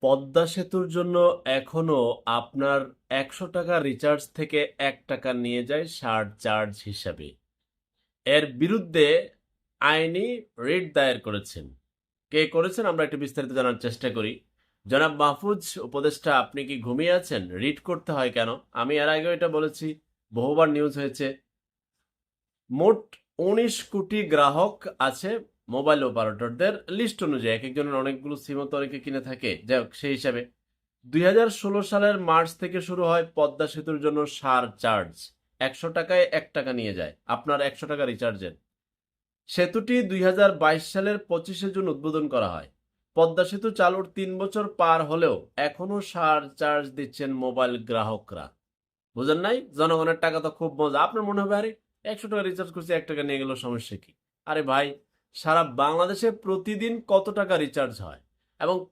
পদ্মা সেতুর জন্য এখনো আপনার ১০০ টাকা রিচার্জ থেকে ১ টাকা নিয়ে যায় সারচার্জ হিসাবে। এর বিরুদ্ধে আইনি রিট দায়ের করেছেন। কে করেছেন আমরা একটু বিস্তারিত জানার চেষ্টা করি। জনাব মাহফুজ উপদেষ্টা, আপনি কি ঘুমিয়ে আছেন? রিট করতে হয় কেন? আমি এর আগেও এটা বলেছি, বহুবার নিউজ হয়েছে। মোট ১৯ কোটি গ্রাহক আছে মোবাইল অপারেটরদের লিস্ট অনুযায়ী। এক একজনের অনেকগুলো সিমও তো অনেকে কিনে থাকে, যাই হোক সেই হিসাবে ২০১৬ সালের মার্চ থেকে শুরু হয় পদ্মা সেতুর জন্য সার চার্জ। ১০০ টাকায় ১ টাকা নিয়ে যায় আপনার ১০০ টাকা রিচার্জের। সেতুটি ২০২২ সালের ২৫শে জুন উদ্বোধন করা হয়। পদ্মা সেতু চালুর ৩ বছর পার হলেও এখনো সার চার্জ দিচ্ছেন মোবাইল গ্রাহকরা। বুঝেন নাই? জনগণের টাকা তো খুব মজা। আপনার মনে হবে আরে ১০০ টাকা রিচার্জ করছি, ১ টাকা নিয়ে গেল, সমস্যা কি? আরে ভাই, সারা বাংলাদেশে প্রতিদিন কত টাকা রিচার্জ হয় এবং